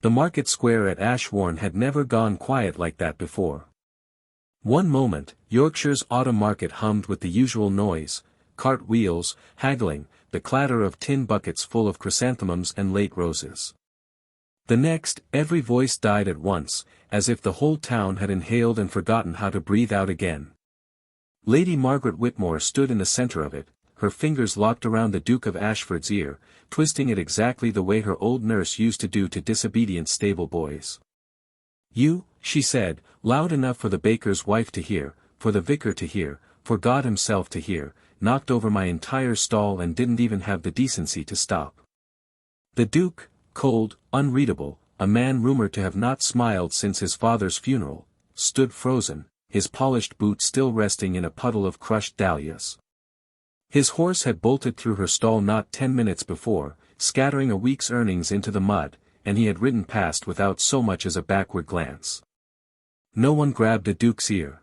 The market square at Ashbourne had never gone quiet like that before. One moment, Yorkshire's autumn market hummed with the usual noise, cart wheels, haggling, the clatter of tin buckets full of chrysanthemums and late roses. The next, every voice died at once, as if the whole town had inhaled and forgotten how to breathe out again. Lady Margaret Whitmore stood in the centre of it, her fingers locked around the Duke of Ashford's ear, twisting it exactly the way her old nurse used to do to disobedient stable boys. "You," she said, loud enough for the baker's wife to hear, for the vicar to hear, for God himself to hear, knocked over my entire stall and didn't even have the decency to stop. The Duke, cold, unreadable, a man rumoured to have not smiled since his father's funeral, stood frozen, his polished boot still resting in a puddle of crushed dahlias. His horse had bolted through her stall not 10 minutes before, scattering a week's earnings into the mud, and he had ridden past without so much as a backward glance. No one grabbed a duke's ear.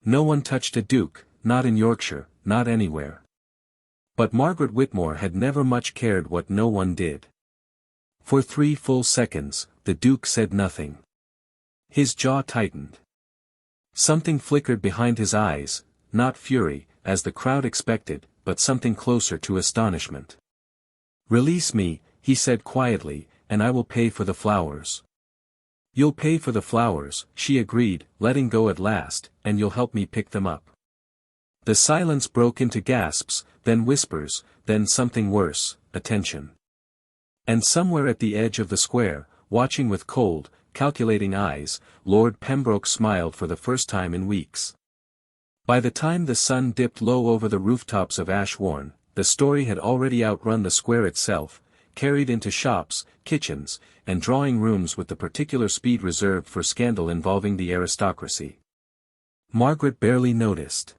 No one touched a duke, not in Yorkshire, not anywhere. But Margaret Whitmore had never much cared what no one did. For 3 full seconds, the duke said nothing. His jaw tightened. Something flickered behind his eyes, not fury, as the crowd expected, but something closer to astonishment. "Release me," he said quietly, "and I will pay for the flowers." "You'll pay for the flowers," she agreed, letting go at last, "and you'll help me pick them up." The silence broke into gasps, then whispers, then something worse, attention. And somewhere at the edge of the square, watching with cold, calculating eyes, Lord Pembroke smiled for the first time in weeks. By the time the sun dipped low over the rooftops of Ashbourne, the story had already outrun the square itself, carried into shops, kitchens, and drawing rooms with the particular speed reserved for scandal involving the aristocracy. Margaret barely noticed.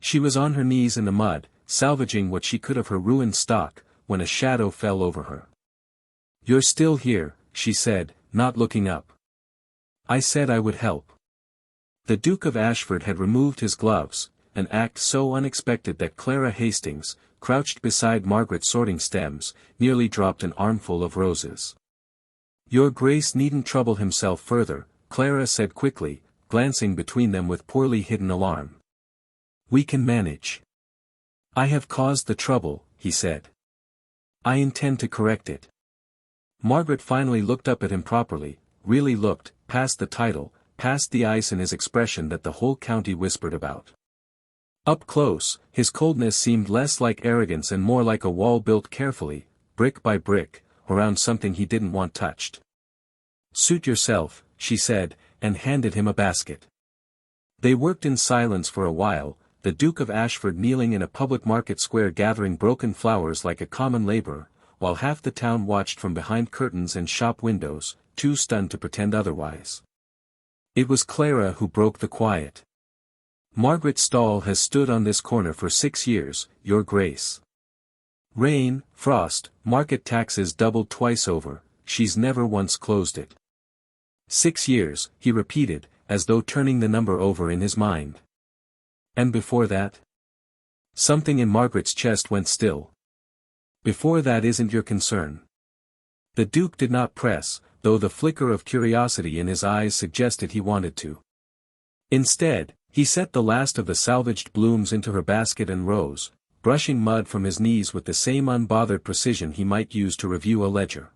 She was on her knees in the mud, salvaging what she could of her ruined stock, when a shadow fell over her. "You're still here," she said, not looking up. "I said I would help." The Duke of Ashford had removed his gloves, an act so unexpected that Clara Hastings, crouched beside Margaret sorting stems, nearly dropped an armful of roses. "Your Grace needn't trouble himself further," Clara said quickly, glancing between them with poorly hidden alarm. "We can manage." "I have caused the trouble," he said. "I intend to correct it." Margaret finally looked up at him properly, really looked, past the title, past the ice in his expression that the whole county whispered about. Up close, his coldness seemed less like arrogance and more like a wall built carefully, brick by brick, around something he didn't want touched. "Suit yourself," she said, and handed him a basket. They worked in silence for a while, the Duke of Ashford kneeling in a public market square gathering broken flowers like a common labourer, while half the town watched from behind curtains and shop windows, too stunned to pretend otherwise. It was Clara who broke the quiet. "Margaret's stall has stood on this corner for 6 years, Your Grace. Rain, frost, market taxes doubled twice over, she's never once closed it." 6 years, he repeated, as though turning the number over in his mind. "And before that?" Something in Margaret's chest went still. "Before that isn't your concern." The Duke did not press, though the flicker of curiosity in his eyes suggested he wanted to. Instead, he set the last of the salvaged blooms into her basket and rose, brushing mud from his knees with the same unbothered precision he might use to review a ledger.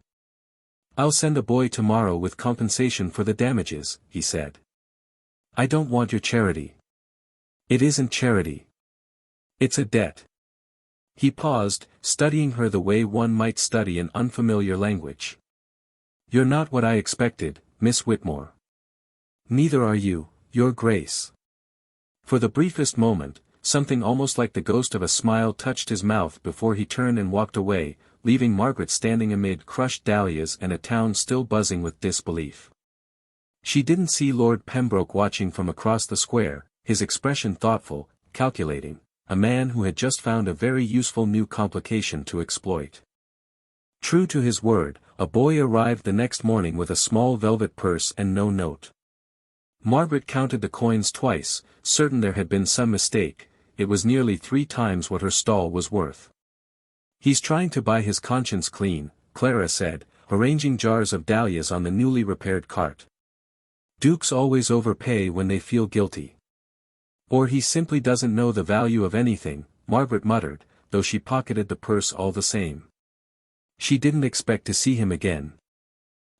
"I'll send a boy tomorrow with compensation for the damages," he said. "I don't want your charity." "It isn't charity. It's a debt." He paused, studying her the way one might study an unfamiliar language. "You're not what I expected, Miss Whitmore." "Neither are you, Your Grace." For the briefest moment, something almost like the ghost of a smile touched his mouth before he turned and walked away, leaving Margaret standing amid crushed dahlias and a town still buzzing with disbelief. She didn't see Lord Pembroke watching from across the square, his expression thoughtful, calculating, a man who had just found a very useful new complication to exploit. True to his word, a boy arrived the next morning with a small velvet purse and no note. Margaret counted the coins twice, certain there had been some mistake. It was nearly 3 times what her stall was worth. "He's trying to buy his conscience clean," Clara said, arranging jars of dahlias on the newly repaired cart. Dukes always overpay when they feel guilty. Or he simply doesn't know the value of anything, Margaret muttered, though she pocketed the purse all the same. She didn't expect to see him again.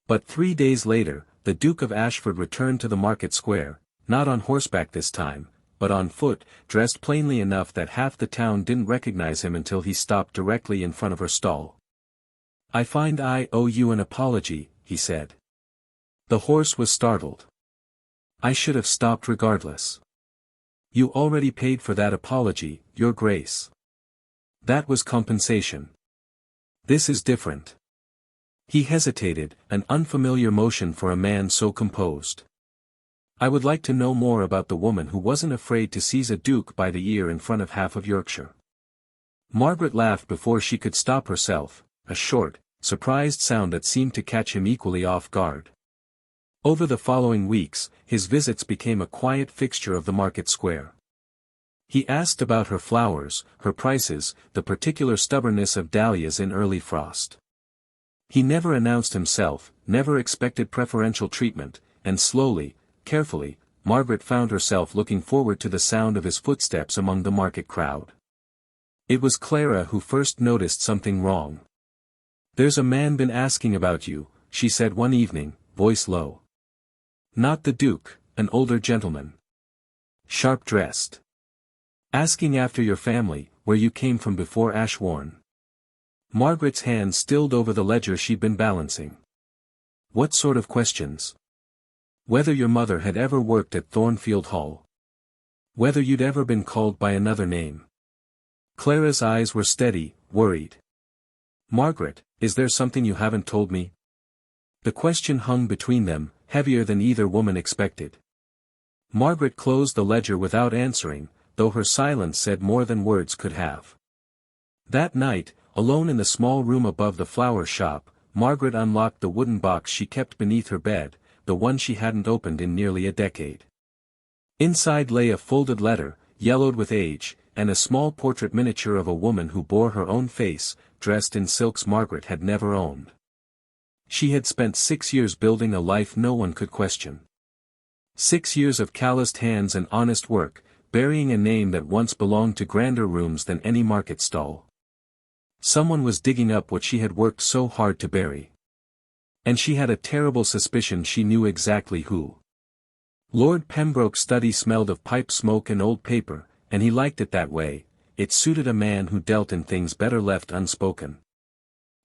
But 3 days later, the Duke of Ashford returned to the market square, not on horseback this time, but on foot, dressed plainly enough that half the town didn't recognize him until he stopped directly in front of her stall. "I find I owe you an apology," he said. The horse was startled. "I should have stopped regardless." "You already paid for that apology, Your Grace. That was compensation. This is different." He hesitated, an unfamiliar motion for a man so composed. "I would like to know more about the woman who wasn't afraid to seize a duke by the ear in front of half of Yorkshire." Margaret laughed before she could stop herself, a short, surprised sound that seemed to catch him equally off guard. Over the following weeks, his visits became a quiet fixture of the market square. He asked about her flowers, her prices, the particular stubbornness of dahlias in early frost. He never announced himself, never expected preferential treatment, and slowly, carefully, Margaret found herself looking forward to the sound of his footsteps among the market crowd. It was Clara who first noticed something wrong. "There's a man been asking about you," she said one evening, voice low. "Not the Duke, an older gentleman. Sharp-dressed. Asking after your family, where you came from before Ashbourne." Margaret's hand stilled over the ledger she'd been balancing. "What sort of questions?" "Whether your mother had ever worked at Thornfield Hall. Whether you'd ever been called by another name." Clara's eyes were steady, worried. "Margaret, is there something you haven't told me?" The question hung between them, heavier than either woman expected. Margaret closed the ledger without answering, though her silence said more than words could have. That night, alone in the small room above the flower shop, Margaret unlocked the wooden box she kept beneath her bed, the one she hadn't opened in nearly a decade. Inside lay a folded letter, yellowed with age, and a small portrait miniature of a woman who bore her own face, dressed in silks Margaret had never owned. She had spent 6 years building a life no one could question. 6 years of calloused hands and honest work, burying a name that once belonged to grander rooms than any market stall. Someone was digging up what she had worked so hard to bury. And she had a terrible suspicion she knew exactly who. Lord Pembroke's study smelled of pipe smoke and old paper, and he liked it that way. It suited a man who dealt in things better left unspoken.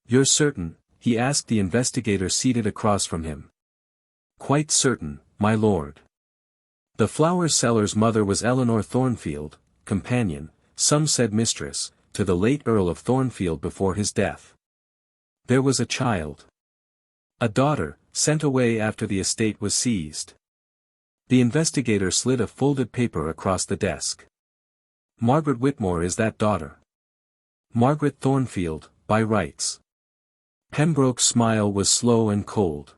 "You're certain?" he asked the investigator seated across from him. "Quite certain, my lord." The flower seller's mother was Eleanor Thornfield, companion, some said mistress, to the late Earl of Thornfield before his death. There was a child. A daughter, sent away after the estate was seized. The investigator slid a folded paper across the desk. "Margaret Whitmore is that daughter. Margaret Thornfield, by rights." Pembroke's smile was slow and cold.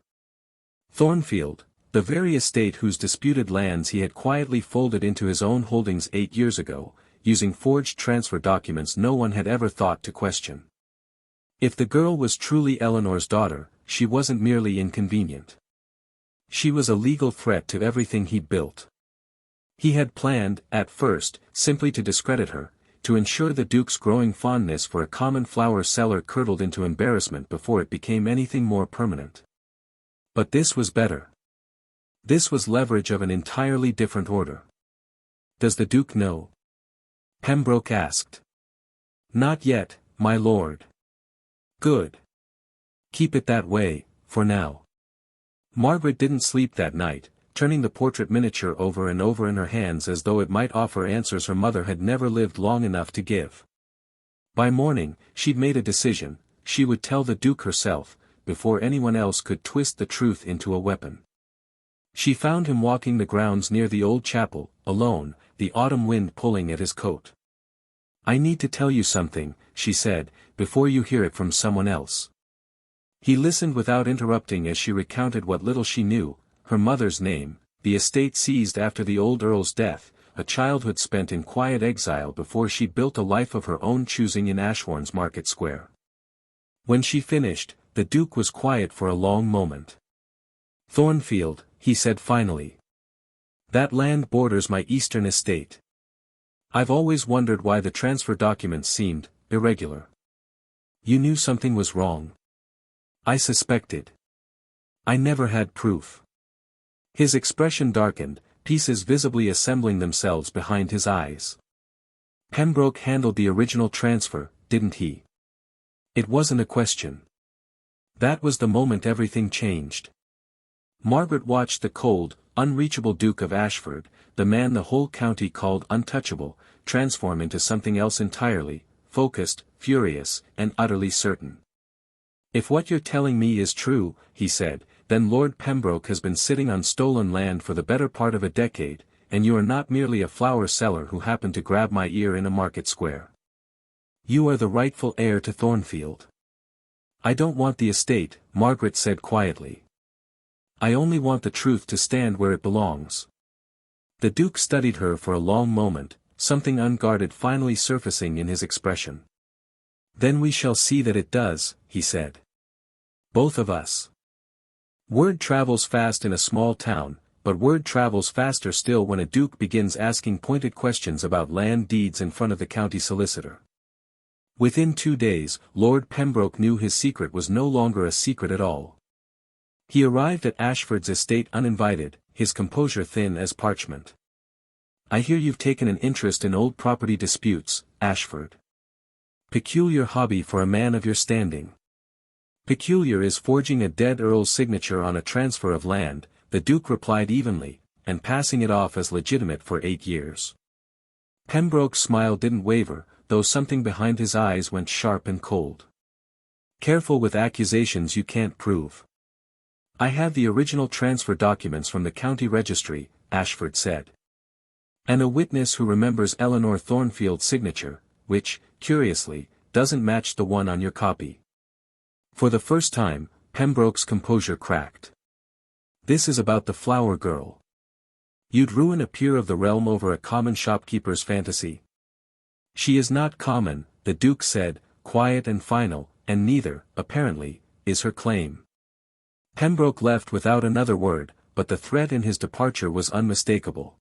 Thornfield, the very estate whose disputed lands he had quietly folded into his own holdings 8 years ago, using forged transfer documents no one had ever thought to question. If the girl was truly Eleanor's daughter, she wasn't merely inconvenient. She was a legal threat to everything he'd built. He had planned, at first, simply to discredit her, to ensure the Duke's growing fondness for a common flower seller curdled into embarrassment before it became anything more permanent. But this was better. This was leverage of an entirely different order. "Does the Duke know?" Pembroke asked. "Not yet, my lord." "Good. Keep it that way, for now." Margaret didn't sleep that night, turning the portrait miniature over and over in her hands as though it might offer answers her mother had never lived long enough to give. By morning, she'd made a decision: she would tell the Duke herself, before anyone else could twist the truth into a weapon. She found him walking the grounds near the old chapel, alone, the autumn wind pulling at his coat. "I need to tell you something," she said, "before you hear it from someone else." He listened without interrupting as she recounted what little she knew: her mother's name, the estate seized after the old earl's death, a childhood spent in quiet exile before she built a life of her own choosing in Ashbourne's market square. When she finished, The Duke was quiet for a long moment. "Thornfield," he said finally. "That land borders my eastern estate. I've always wondered why the transfer documents seemed irregular." "You knew something was wrong?" "I suspected. I never had proof." His expression darkened, pieces visibly assembling themselves behind his eyes. "Pembroke handled the original transfer, didn't he?" It wasn't a question. That was the moment everything changed. Margaret watched the cold, unreachable Duke of Ashford, the man the whole county called untouchable, transform into something else entirely, focused, furious, and utterly certain. "If what you're telling me is true," he said, "then Lord Pembroke has been sitting on stolen land for the better part of a decade, and you are not merely a flower seller who happened to grab my ear in a market square. You are the rightful heir to Thornfield." "I don't want the estate," Margaret said quietly. "I only want the truth to stand where it belongs." The Duke studied her for a long moment, something unguarded finally surfacing in his expression. "Then we shall see that it does," he said. "Both of us." Word travels fast in a small town, but word travels faster still when a duke begins asking pointed questions about land deeds in front of the county solicitor. Within 2 days, Lord Pembroke knew his secret was no longer a secret at all. He arrived at Ashford's estate uninvited, his composure thin as parchment. "I hear you've taken an interest in old property disputes, Ashford. Peculiar hobby for a man of your standing." "Peculiar is forging a dead earl's signature on a transfer of land," the Duke replied evenly, "and passing it off as legitimate for 8 years. Pembroke's smile didn't waver, though something behind his eyes went sharp and cold. "Careful with accusations you can't prove." "I have the original transfer documents from the county registry," Ashford said. "And a witness who remembers Eleanor Thornfield's signature, which, curiously, doesn't match the one on your copy." For the first time, Pembroke's composure cracked. "This is about the flower girl. You'd ruin a peer of the realm over a common shopkeeper's fantasy." "She is not common," the Duke said, quiet and final, "and neither, apparently, is her claim." Pembroke left without another word, but the threat in his departure was unmistakable.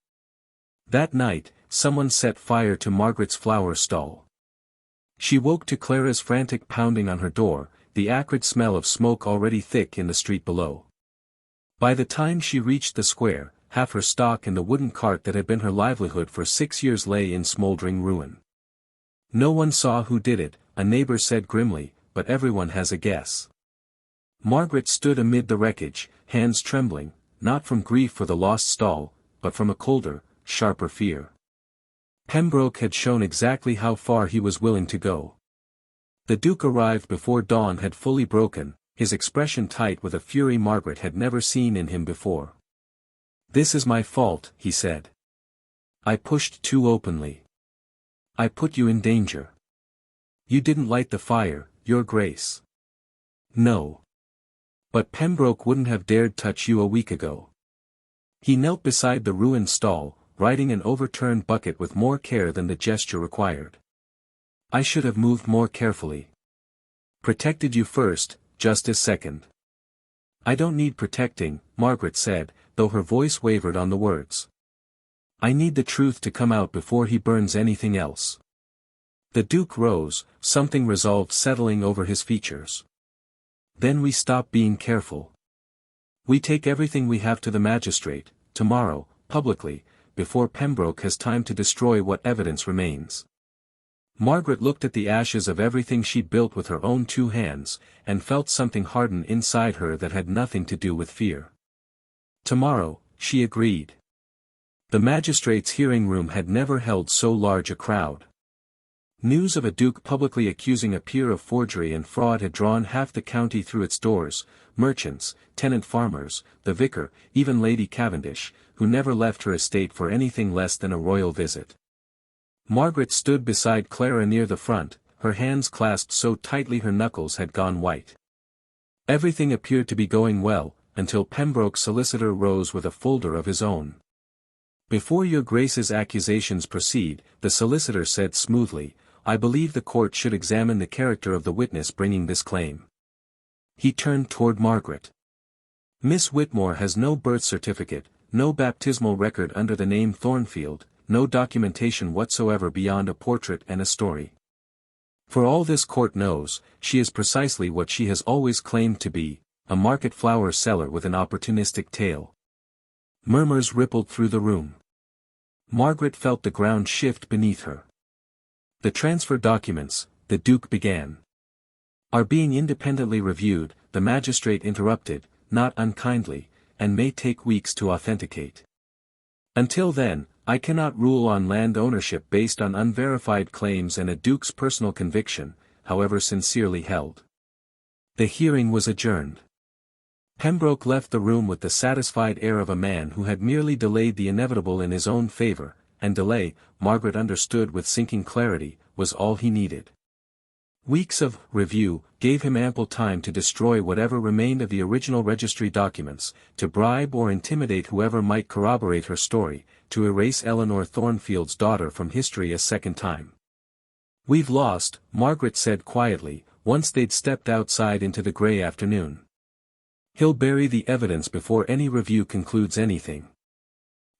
That night, someone set fire to Margaret's flower stall. She woke to Clara's frantic pounding on her door, the acrid smell of smoke already thick in the street below. By the time she reached the square, half her stock and the wooden cart that had been her livelihood for 6 years lay in smoldering ruin. "No one saw who did it," a neighbor said grimly, "but everyone has a guess." Margaret stood amid the wreckage, hands trembling, not from grief for the lost stall, but from a colder, sharper fear. Pembroke had shown exactly how far he was willing to go. The Duke arrived before dawn had fully broken, his expression tight with a fury Margaret had never seen in him before. "This is my fault," he said. "I pushed too openly. I put you in danger. You didn't light the fire, Your Grace." "No. But Pembroke wouldn't have dared touch you a week ago." He knelt beside the ruined stall, riding an overturned bucket with more care than the gesture required. "I should have moved more carefully. Protected you first, justice second." "I don't need protecting," Margaret said, though her voice wavered on the words. "I need the truth to come out before he burns anything else." The Duke rose, something resolved settling over his features. "Then we stop being careful. We take everything we have to the magistrate, tomorrow, publicly, before Pembroke has time to destroy what evidence remains." Margaret looked at the ashes of everything she'd built with her own 2 hands, and felt something harden inside her that had nothing to do with fear. "Tomorrow," she agreed. The magistrate's hearing room had never held so large a crowd. News of a duke publicly accusing a peer of forgery and fraud had drawn half the county through its doors, merchants, tenant farmers, the vicar, even Lady Cavendish, who never left her estate for anything less than a royal visit. Margaret stood beside Clara near the front, her hands clasped so tightly her knuckles had gone white. Everything appeared to be going well, until Pembroke's solicitor rose with a folder of his own. "Before your Grace's accusations proceed," the solicitor said smoothly, "I believe the court should examine the character of the witness bringing this claim." He turned toward Margaret. Miss Whitmore has no birth certificate, no baptismal record under the name Thornfield, no documentation whatsoever beyond a portrait and a story. For all this court knows, she is precisely what she has always claimed to be, a market flower seller with an opportunistic tale. Murmurs rippled through the room. Margaret felt the ground shift beneath her. The transfer documents, the Duke began, are being independently reviewed, the magistrate interrupted, not unkindly, and may take weeks to authenticate. Until then, I cannot rule on land ownership based on unverified claims and a duke's personal conviction, however sincerely held. The hearing was adjourned. Pembroke left the room with the satisfied air of a man who had merely delayed the inevitable in his own favor, and delay, Margaret understood with sinking clarity, was all he needed. Weeks of review gave him ample time to destroy whatever remained of the original registry documents, to bribe or intimidate whoever might corroborate her story, to erase Eleanor Thornfield's daughter from history a second time. "We've lost," Margaret said quietly, once they'd stepped outside into the grey afternoon. "He'll bury the evidence before any review concludes anything."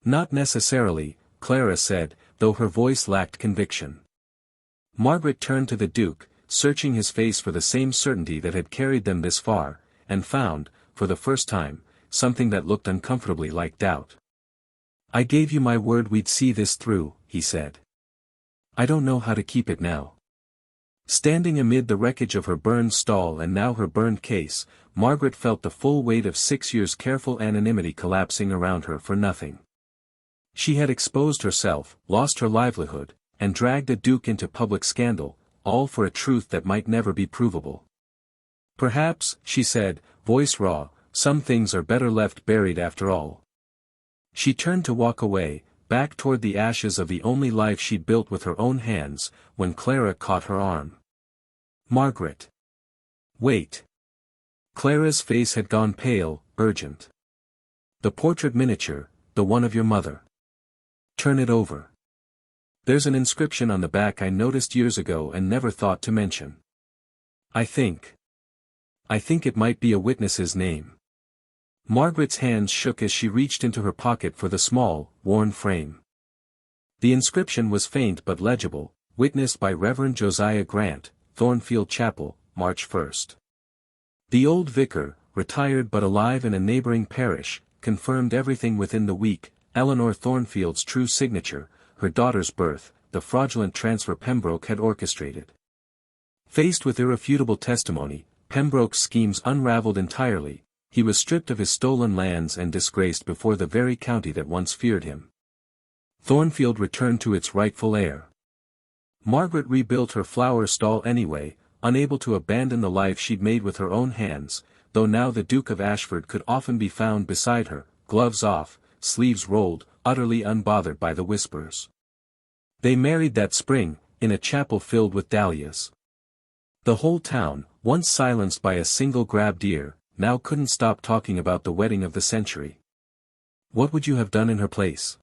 "Not necessarily," Clara said, though her voice lacked conviction. Margaret turned to the Duke, searching his face for the same certainty that had carried them this far, and found, for the first time, something that looked uncomfortably like doubt. "I gave you my word we'd see this through," he said. "I don't know how to keep it now." Standing amid the wreckage of her burned stall and now her burned case, Margaret felt the full weight of 6 years' careful anonymity collapsing around her for nothing. She had exposed herself, lost her livelihood, and dragged a duke into public scandal, all for a truth that might never be provable. "Perhaps," she said, voice raw, "some things are better left buried after all." She turned to walk away, back toward the ashes of the only life she'd built with her own hands, when Clara caught her arm. "Margaret. Wait." Clara's face had gone pale, urgent. "The portrait miniature, the one of your mother. Turn it over. There's an inscription on the back I noticed years ago and never thought to mention. I think it might be a witness's name." Margaret's hands shook as she reached into her pocket for the small, worn frame. The inscription was faint but legible, "Witnessed by Reverend Josiah Grant, Thornfield Chapel, March 1st. The old vicar, retired but alive in a neighboring parish, confirmed everything within the week, Eleanor Thornfield's true signature, her daughter's birth, the fraudulent transfer Pembroke had orchestrated. Faced with irrefutable testimony, Pembroke's schemes unraveled entirely. He was stripped of his stolen lands and disgraced before the very county that once feared him. Thornfield returned to its rightful heir. Margaret rebuilt her flower stall anyway, unable to abandon the life she'd made with her own hands, though now the Duke of Ashford could often be found beside her, gloves off, sleeves rolled, utterly unbothered by the whispers. They married that spring, in a chapel filled with dahlias. The whole town, once silenced by a single grabbed ear, now couldn't stop talking about the wedding of the century. "What would you have done in her place?"